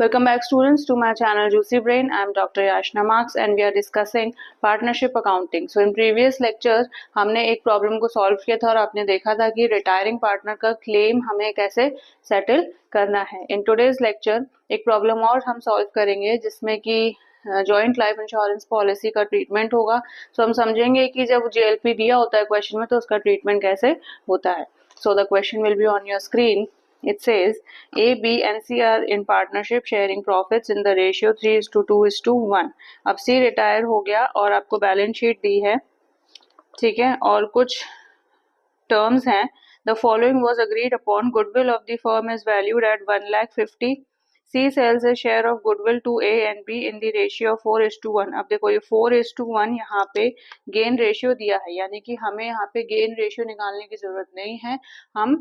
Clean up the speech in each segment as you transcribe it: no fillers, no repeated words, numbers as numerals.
Welcome back students to my channel Juicy Brain. I am Dr. Yashna Marks and we are discussing partnership accounting. So in previous lectures हमने एक problem को solve किया था और आपने देखा था कि रिटायरिंग पार्टनर का क्लेम हमें कैसे सेटल करना है. इन टुडेज लेक्चर एक प्रॉब्लम और हम सॉल्व करेंगे जिसमें कि जॉइंट लाइफ इंश्योरेंस पॉलिसी का ट्रीटमेंट होगा. सो हम समझेंगे कि जब JLP दिया होता है क्वेश्चन में तो उसका ट्रीटमेंट कैसे होता है. So the question will be on your screen. It says A, B and C are in partnership sharing profits in the ratio 3:2:1. अब C रिटायर हो गया और आपको बैलेंस शीट दी है, ठीक है, और कुछ टर्म्स हैं. The following was agreed upon. Goodwill of the firm is valued at 1,50,000. C sells a share of goodwill to A and B in the ratio of 4:1. अब देखो ये 4:1 यहाँ पे गेन रेशियो दिया है, यानी कि हमें यहाँ पे गेन रेशियो निकालने की जरूरत नहीं है, हम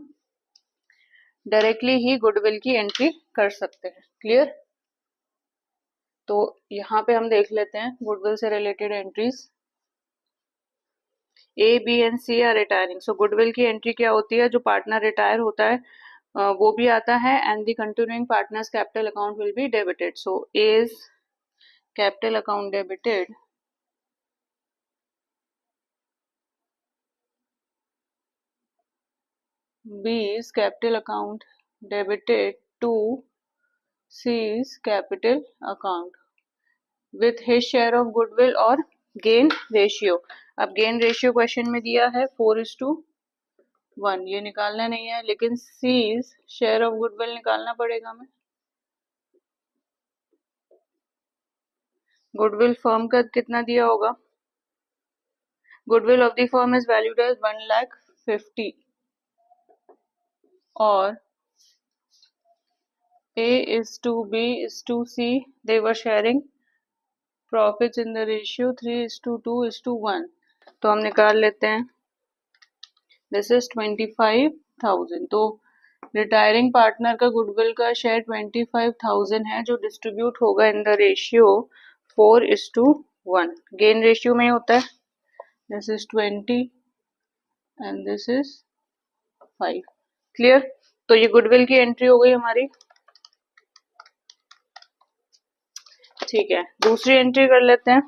डायरेक्टली ही गुडविल की एंट्री कर सकते हैं. क्लियर? तो यहाँ पे हम देख लेते हैं गुडविल से related entries. A, B and C are retiring. So goodwill की एंट्री क्या होती है? जो पार्टनर रिटायर होता है वो भी आता है and the continuing partners capital account will be debited. So A's capital account debited, B's capital account debited to C's capital account with his share of goodwill और gain ratio. अब gain ratio question में दिया है 4:1, ये निकालना नहीं है लेकिन C's share of goodwill निकालना पड़ेगा हमें. goodwill firm का कितना दिया होगा? goodwill of the firm is valued as 1,50,000 और A is to B is to C, they were sharing profits in the ratio 3:2:1. तो हम निकाल लेते हैं. This is 25,000. तो रिटायरिंग पार्टनर का गुडविल का शेयर 25,000 है जो डिस्ट्रीब्यूट होगा in the ratio 4:1. Gain ratio में होता है. This is 20 and this is 5. Clear? तो ये गुडविल की एंट्री हो गई हमारी. ठीक है, दूसरी एंट्री कर लेते हैं.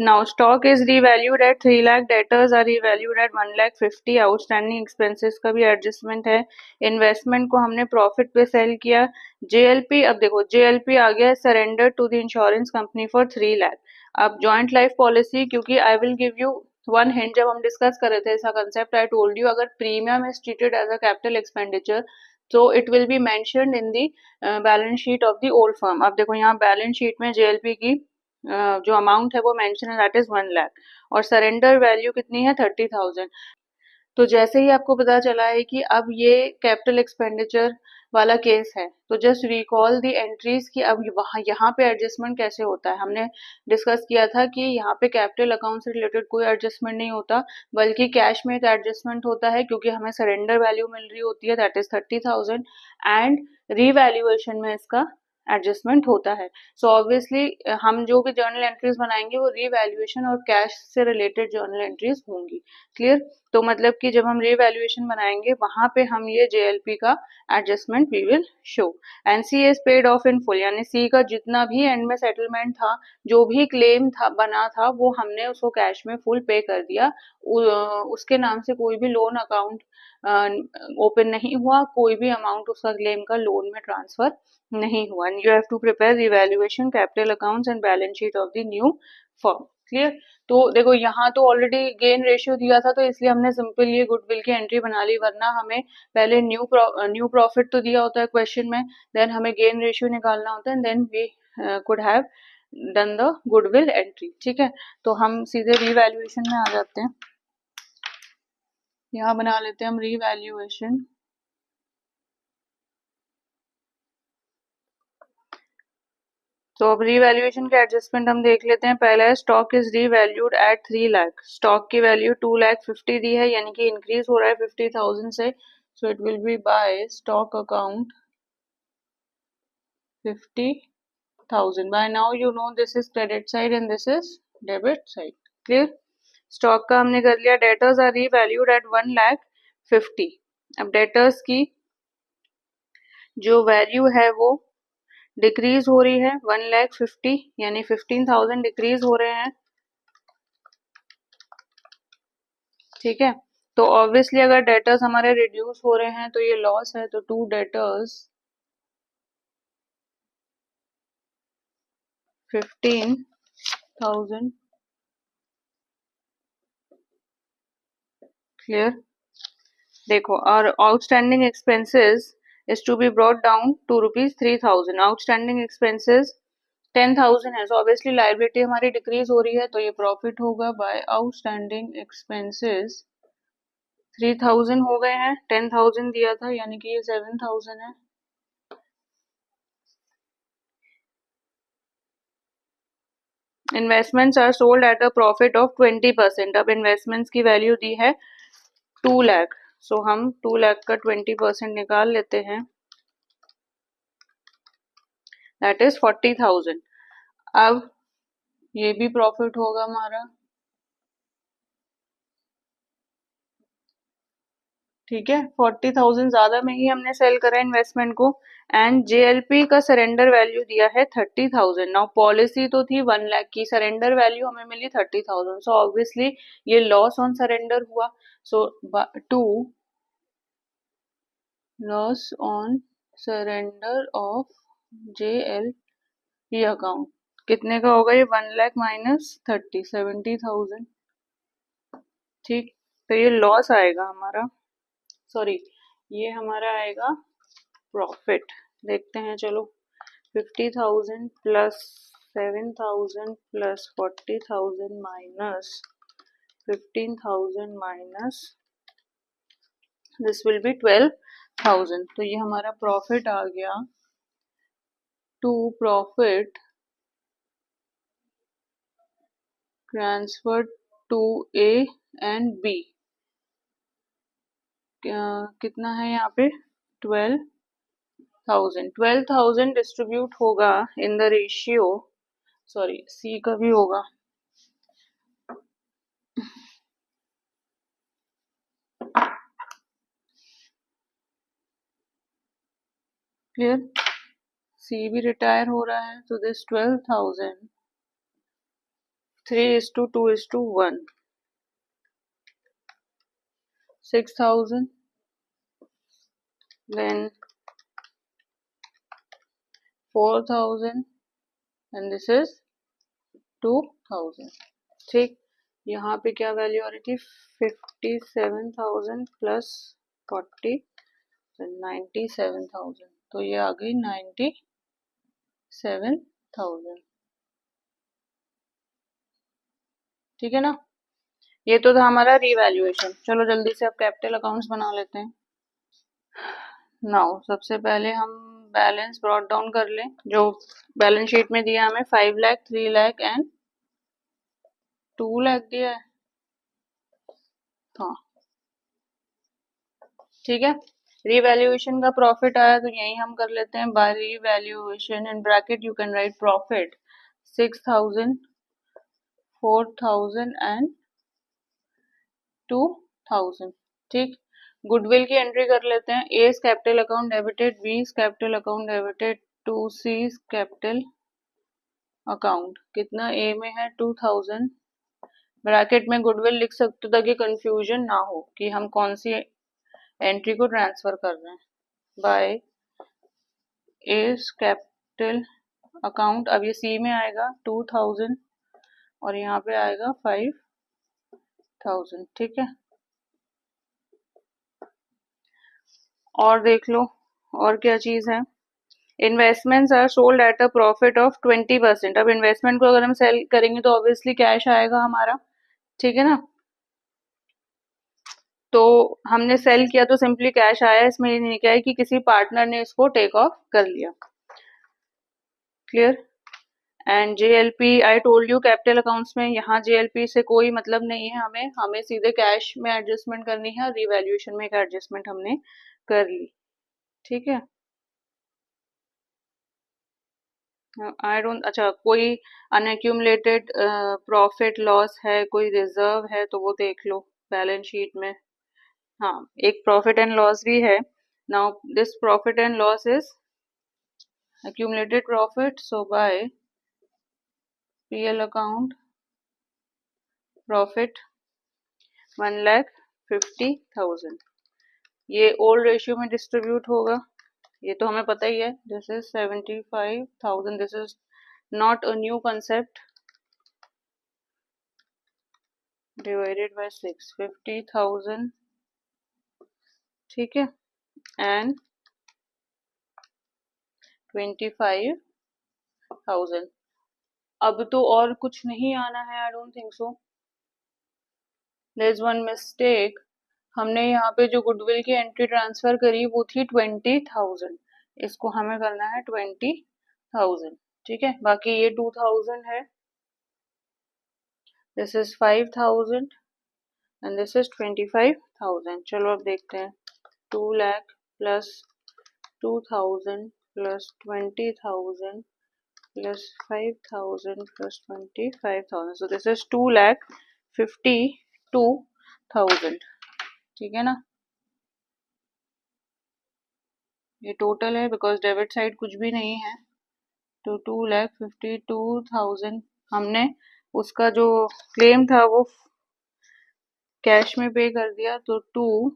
Now stock is revalued at 3 lakh, debtors are revalued at 1,50,000, outstanding expenses का भी एडजस्टमेंट है. इन्वेस्टमेंट को हमने प्रॉफिट पे सेल किया. JLP, अब देखो JLP आ गया surrender to the insurance company for 3 lakh. अब जॉइंट लाइफ पॉलिसी, क्योंकि I will give you one hint, जब हम डिस्कस कर रहे थे इसका कंसेप्ट, आई टोल्ड यू अगर premium is treated as a capital expenditure तो it will be mentioned in the balance sheet of the old firm. अब देखो यहाँ बैलेंस शीट में JLP की जो अमाउंट है वो मेंशन है, दैट इज 1 लाख, और सरेंडर वैल्यू कितनी है? 30,000. तो जैसे ही आपको पता चला है कि अब ये कैपिटल एक्सपेंडिचर वाला केस है तो जस्ट रिकॉल द एंट्रीज कि अब वहाँ यहाँ पे एडजस्टमेंट कैसे होता है. हमने डिस्कस किया था कि यहाँ पे कैपिटल अकाउंट से रिलेटेड कोई एडजस्टमेंट नहीं होता बल्कि कैश में एक एडजस्टमेंट होता है क्योंकि हमें सरेंडर वैल्यू मिल रही होती है, दैट इज 30,000, एंड रीवैल्यूएशन में इसका एडजस्टमेंट होता है. सो ऑब्वियसली हम जो भी जर्नल एंट्रीज बनाएंगे वो रीवैल्यूएशन और कैश से रिलेटेड जर्नल एंट्रीज होंगी. क्लियर? तो मतलब कि जब हम रीवैल्यूएशन बनाएंगे वहां पे हम ये JLP का adjustment we will show. And C is paid off in full, यानी C का जितना भी एंड में सेटलमेंट था, जो भी क्लेम था बना था, वो हमने उसको कैश में फुल पे कर दिया. उसके नाम से कोई भी लोन अकाउंट ओपन नहीं हुआ, कोई भी अमाउंट उसका क्लेम का लोन में ट्रांसफर नहीं हुआ. You have to prepare revaluation, capital accounts and balance sheet of the new firm. Clear? तो देखो यहाँ तो ऑलरेडी गेन रेशियो दिया था तो इसलिए हमने सिंपल ये गुडविल की एंट्री बना ली, वरना हमें पहले न्यू प्रॉफिट तो दिया होता है क्वेश्चन में, देन हमें गेन रेशियो निकालना होता है, then we could have done the goodwill entry. ठीक है, तो हम सीधे रीवैल्यूएशन में आ जाते हैं. यहाँ बना लेते हैं हम रीवैल्यूएशन. तो अब रीवैल्यूएशन के एडजस्टमेंट हम देख लेते हैं. पहला है stock is revalued at 3 lakh. Stock की वैल्यू 2,50,000 दी है, यानी कि इंक्रीज हो रहा है 50,000 से. So it will be by stock account 50,000. By now you know this is credit side and this is debit side. Clear? Stock का हमने कर लिया. Debtors are revalued at 1,50,000. अब डेटर्स की जो वैल्यू है वो डिक्रीज हो रही है 1,50,000 यानी 15,000 डिक्रीज हो रहे हैं। ठीक है, तो ऑब्वियसली अगर डेटर्स हमारे रिड्यूस हो रहे हैं तो ये लॉस है, तो 2 डेटर्स 15,000। क्लियर? देखो, और outstanding expenses is to be brought down to ₹3,000। Outstanding expenses 10,000 है, सो ऑब्वियसली लाइबिलिटी हमारी डिक्रीज हो रही है, तो ये प्रॉफिट होगा बाय आउटस्टैंडिंग एक्सपेंसेस 3,000 हो गए हैं, 10,000 दिया था यानी कि ये 7,000 है। Investments are sold at a profit of 20%। अब इन्वेस्टमेंट्स की वैल्यू दी है 2 लाख, सो हम 2 लाख का 20% निकाल लेते हैं, दैट इज 40,000। अब ये भी प्रॉफिट होगा हमारा। ठीक है, 40,000 ज्यादा में ही हमने सेल करा इन्वेस्टमेंट को। एंड जेएलपी का सरेंडर वैल्यू दिया है 30,000। नाउ पॉलिसी तो थी 1 लाख की, सरेंडर वैल्यू हमें मिली 30,000, सो ऑब्वियसली ये लॉस ऑन सरेंडर हुआ। सो 2 loss on surrender of JLP account कितने का होगा? ये 1 लाख माइनस 30, 70,000। ठीक, तो ये लॉस आएगा हमारा, सॉरी ये हमारा आएगा प्रॉफिट। देखते हैं, चलो 50,000 plus 7,000 plus 40,000 minus 15,000 minus this will be 12,000। तो ये हमारा प्रॉफिट आ गया। To profit transfer to A and B कितना है यहाँ पे? 12,000। 12,000 डिस्ट्रीब्यूट होगा in the ratio, sorry C का भी होगा, क्लियर? सी भी रिटायर हो रहा है, तो this 12,000 3:2:1 6,000 then 4,000 and this is 2,000। ठीक, यहाँ पे क्या वैल्यू आ रही थी? 57,000 प्लस 40 97,000, तो ये आ गई 97,000। ठीक है ना? ये तो था हमारा रीवैल्यूएशन। चलो जल्दी से अब कैपिटल अकाउंट्स बना लेते हैं। नाउ सबसे पहले हम बैलेंस ब्रॉट डाउन कर लें, जो बैलेंस शीट में दिया हमें 5 लाख 3 लाख एंड 2 लाख दिया है। हाँ ठीक है, रीवैल्यूएशन का प्रॉफिट आया तो यही हम कर लेते हैं, by revaluation in bracket you can write profit 6,000 4,000 and 2,000। ठीक, गुडविल की एंट्री कर लेते हैं। A is capital account debited, B is capital account debited to C is capital account. कितना ए में है? 2,000। ब्रैकेट में गुडविल लिख सकते ताकि कंफ्यूजन ना हो कि हम कौन सी एंट्री को ट्रांसफर कर रहे हैं। बाय इज कैपिटल अकाउंट, अब ये सी में आएगा 2,000 और यहाँ पे आएगा 5,000। ठीक है, और देख लो और क्या चीज है। Investments are sold at a profit of 20%। अब इन्वेस्टमेंट को अगर हम सेल करेंगे तो ऑब्वियसली कैश आएगा हमारा। ठीक है ना? तो हमने सेल किया तो सिंपली कैश आया, इसमें ये नहीं क्या है कि किसी पार्टनर ने इसको टेक ऑफ कर लिया। Clear? And JLP I told you capital accounts में यहाँ जेएलपी से कोई मतलब नहीं है, हमें सीधे कैश में एडजस्टमेंट करनी है, और रिवैल्यूएशन में एक एडजस्टमेंट हमने कर ली। ठीक है, आई डोंट, अच्छा कोई अनएक्यूमुलेटेड प्रॉफिट लॉस है, कोई रिजर्व है तो वो देख लो बैलेंस शीट में। हाँ, एक प्रॉफिट एंड लॉस भी है, Now this profit and loss is accumulated profit. So by PL account profit 1,50,000, ये ओल्ड रेशियो में डिस्ट्रीब्यूट होगा, ये तो हमें पता ही है. This is 75,000. This is not a new concept. Divided by 6, 50,000. ठीक है, एंड 25,000. अब तो और कुछ नहीं आना है. I don't think so. There is one mistake. हमने यहाँ पे जो गुडविल की एंट्री ट्रांसफर करी वो थी 20,000. इसको हमें करना है 20,000. ठीक है, बाकी ये 2,000 है. This is 5,000 and this is 25,000. चलो अब देखते हैं. 2 lakh plus 2,000 plus 20,000 plus 5,000 plus 25,000. So this is 2,52,000. ठीक है ना, ये टोटल है बिकॉज डेबिट साइड कुछ भी नहीं है. तो 2,52,000 हमने उसका जो क्लेम था वो कैश में पे कर दिया. तो 2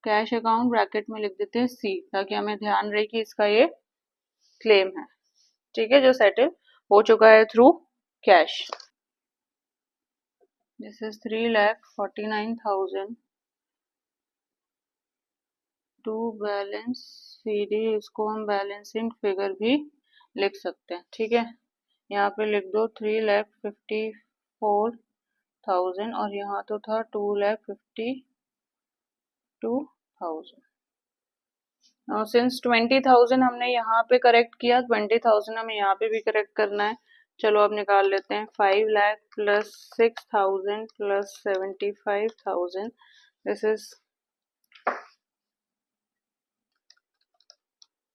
कैश अकाउंट ब्रैकेट में लिख देते हैं C, ताकि हमें ध्यान रहे कि इसका ये क्लेम है. ठीक है, जो सेटल हो चुका है through cash. This is 3,49,000 to balance CD. इसको हम बैलेंसिंग फिगर भी लिख सकते हैं. ठीक है, यहाँ पे लिख दो 3,54,000 और यहाँ तो था 2,52,000. और सिंस 20,000 हमने यहाँ पे करेक्ट किया, 20,000 हमें यहाँ पे भी करेक्ट करना है. चलो अब निकाल लेते हैं. 5 lakh plus 6,000 plus 75,000. This is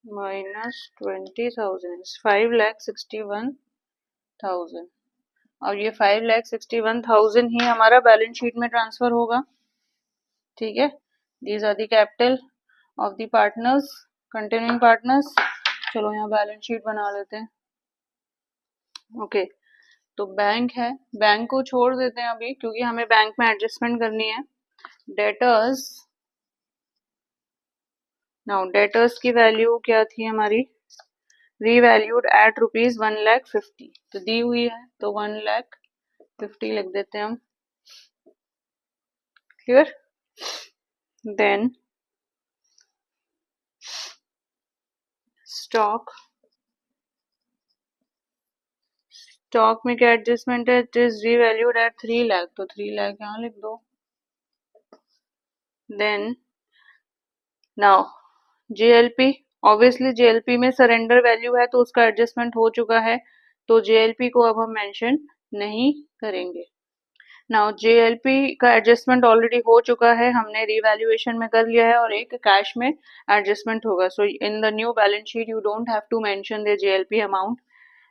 minus 20,000. 5,61,000. और ये 5,61,000 ही हमारा बैलेंस शीट में ट्रांसफर होगा. ठीक है, these are the capital of the partners, continuing partners. चलो यहाँ बैलेंस शीट बना लेते हैं. ओके, तो बैंक है, बैंक को छोड़ देते हैं अभी क्योंकि हमें बैंक में एडजस्टमेंट करनी है. डेटर्स. नाउ डेटर्स की वैल्यू क्या थी हमारी, रीवैल्यूड एट रुपीज 1,50,000. तो दी हुई है तो 1,50,000 लिख देते हैं हम. क्लियर. Then stock. स्टॉक में क्या एडजस्टमेंट है, it is revalued at 3 lakh. तो 3 लाख यहाँ लिख दो. Then now JLP. Obviously JLP में सरेंडर वैल्यू है तो उसका एडजस्टमेंट हो चुका है, तो JLP को अब हम मेंशन नहीं करेंगे. नाउ JLP का एडजस्टमेंट ऑलरेडी हो चुका है, हमने रिवैल्यूएशन में कर लिया है और एक कैश में एडजस्टमेंट होगा. So in the new balance sheet you don't have to mention the JLP amount.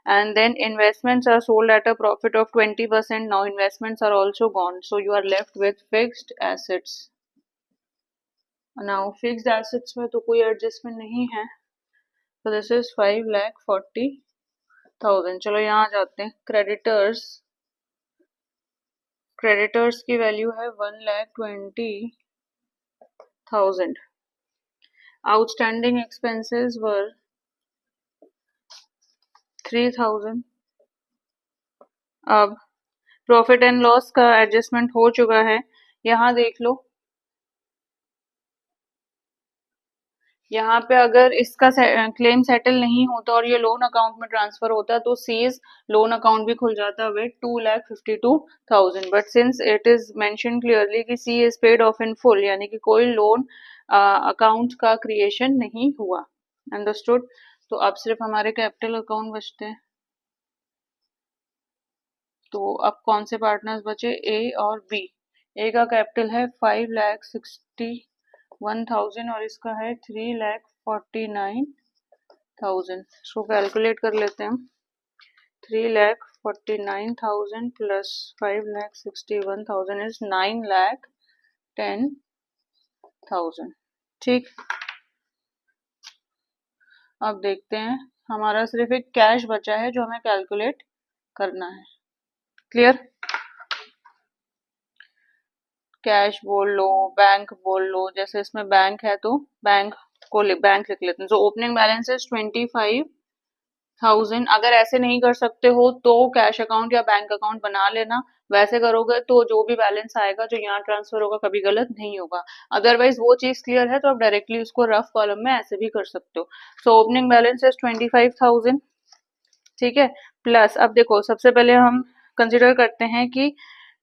And then investments are sold at a profit of 20%. Now investments are also gone, so you are left with fixed assets. Now fixed assets में तो कोई adjustment नहीं है, so this is 5,40,000. चलो यहाँ जाते हैं. Creditors. Creditors की वैल्यू है 1,20,000. आउटस्टैंडिंग एक्सपेंसेस वर 3,000. अब प्रॉफिट एंड लॉस का एडजस्टमेंट हो चुका है. यहाँ देख लो, यहाँ पे अगर इसका क्लेम सेटल नहीं होता और ये लोन अकाउंट में ट्रांसफर होता तो सीज लोन अकाउंट भी खुल जाता with 2,52,000. But since it is mention clearly कि C is paid off in full, यानी कि कोई लोन अकाउंट का क्रिएशन नहीं हुआ. अंडरस्टूड. तो अब सिर्फ हमारे कैपिटल अकाउंट बचते हैं. तो अब कौन से पार्टनर्स बचे, ए और बी. ए का कैपिटल है 5,61,000 और इसका है 3,49,000. इसको कैलकुलेट कर लेते हैं हम. 3,49,000 प्लस 5,61,000 इज 9,10,000. ठीक, अब देखते हैं, हमारा सिर्फ एक कैश बचा है जो हमें कैलकुलेट करना है। क्लियर? कैश बोल लो, बैंक बोल लो, जैसे इसमें बैंक है तो बैंक बैंक लिख लेते हैं। So opening balance is 25,000। अगर ऐसे नहीं कर सकते हो तो कैश अकाउंट या बैंक अकाउंट बना लेना, वैसे करोगे तो जो भी बैलेंस आएगा जो यहाँ ट्रांसफर होगा कभी गलत नहीं होगा। अदरवाइज वो चीज क्लियर है तो आप डायरेक्टली उसको रफ कॉलम में ऐसे भी कर सकते हो। सो ओपनिंग बैलेंस इज 25,000, ठीक है। प्लस अब देखो, सबसे पहले हम कंसिडर करते हैं कि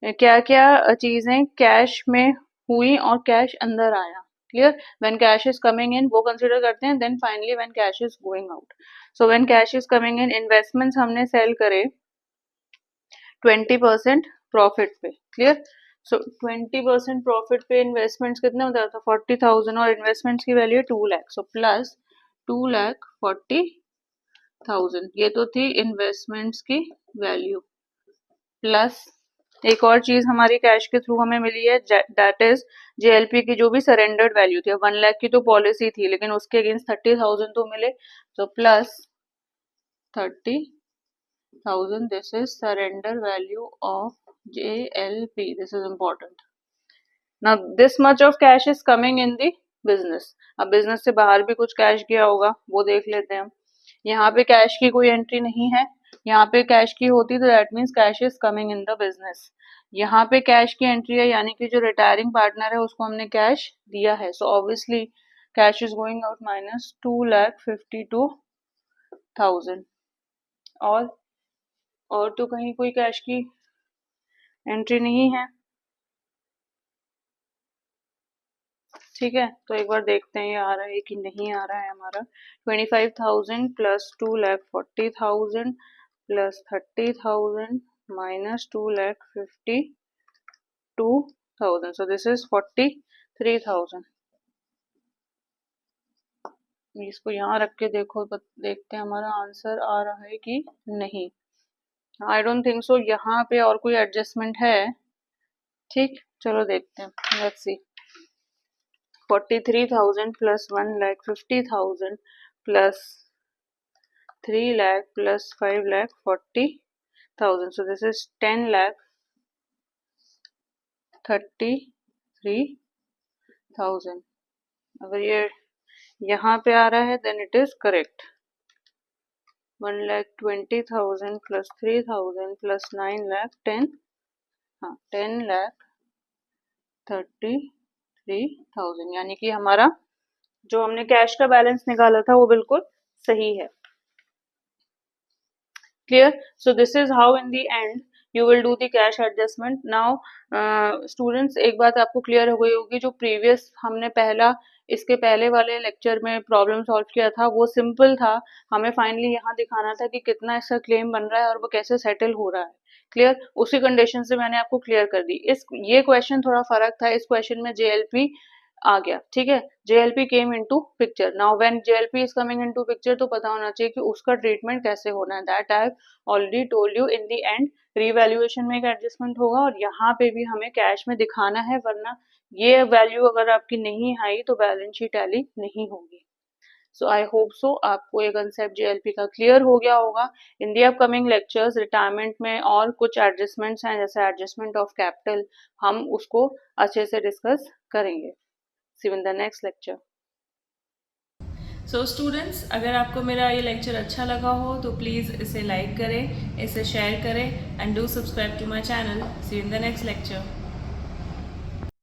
क्या क्या चीजें कैश में हुई और कैश अंदर आया। Clear? When cash is coming in वो कंसिडर करते हैं, then finally when cash is going out. So when cash is coming in, investments हमने सेल करे 20% प्रॉफिट पे। क्लियर? सो 20% प्रॉफिट पे इन्वेस्टमेंट्स कितने होता था? 40,000, और इन्वेस्टमेंट्स की वैल्यू 2 लाख। सो प्लस 2,40,000, ये तो थी इन्वेस्टमेंट्स की वैल्यू। प्लस एक और चीज हमारी कैश के थ्रू हमें मिली है, दैट इज जेएलपी की जो भी सरेंडर्ड वैल्यू थी। 1 लाख की तो पॉलिसी थी लेकिन उसके अगेंस्ट 30,000 तो मिले, तो plus 30,000, this is surrender value of JLP, this is important. Now this much of cash is coming in the business. अब बिजनेस से बाहर भी कुछ कैश गया होगा, वो देख लेते हैं हम। यहाँ पे कैश की कोई एंट्री नहीं है, यहाँ पे कैश की होती तो that means cash is coming in the business. यहाँ पे कैश की एंट्री है, यानी कि जो रिटायरिंग पार्टनर है उसको हमने कैश दिया है, so obviously cash is going out minus 2,52,000। और तो कहीं कोई कैश की एंट्री नहीं है, ठीक है। तो एक बार देखते हैं ये आ रहा है कि नहीं आ रहा है हमारा। 25,000 plus 2,40,000 plus 30,000 minus 2,52,000, so this is 43,000। इसको यहाँ रख के देखो, देखते हैं हमारा आंसर आ रहा है कि नहीं। आई डोंट थिंक सो यहाँ पे और कोई एडजस्टमेंट है। ठीक, चलो देखते हैं, let's see. 43,000 plus 1,50,000 plus 3 lakh plus 5,40,000, so this is 10,33,000। अगर ये यहाँ पे आ रहा है then it is correct. 1,20,000 plus 3,000 plus 9 lakh 10, हाँ 10,33,000, यानी कि हमारा जो हमने कैश का बैलेंस निकाला था वो बिल्कुल सही है। Clear? So this is how in the end you will do the cash adjustment. Now students, एक बात आपको क्लियर हो गई होगी, जो प्रीवियस हमने इसके पहले वाले लेक्चर में प्रॉब्लम सॉल्व किया था वो सिंपल था। हमें फाइनली यहाँ दिखाना था कि कितना इसका क्लेम बन रहा है और वो कैसे सेटल हो रहा है। क्लियर? उसी कंडीशन से मैंने आपको क्लियर कर दी। ये क्वेश्चन थोड़ा फर्क था, इस क्वेश्चन में जेएलपी आ गया, ठीक है। JLP came into picture. Now when JLP is coming into picture तो पता होना चाहिए कि उसका ट्रीटमेंट कैसे होना है। That I have already told you. In the end revaluation में एक एडजस्टमेंट होगा और यहाँ पे भी हमें कैश में दिखाना है, वरना ये वैल्यू अगर आपकी नहीं आई तो बैलेंस शीट टैली नहीं होगी। सो आई होप सो आपको ये कंसेप्ट जेएलपी का क्लियर हो गया होगा। इन दी अपकमिंग लेक्चर्स रिटायरमेंट में और कुछ एडजस्टमेंट्स हैं, जैसे एडजस्टमेंट ऑफ कैपिटल, हम उसको अच्छे से डिस्कस करेंगे। See you in the next lecture. So students, अगर आपको मेरा ये लेक्चर अच्छा लगा हो तो प्लीज़ इसे लाइक करें, इसे शेयर करें and do subscribe to my channel. See you in the next lecture.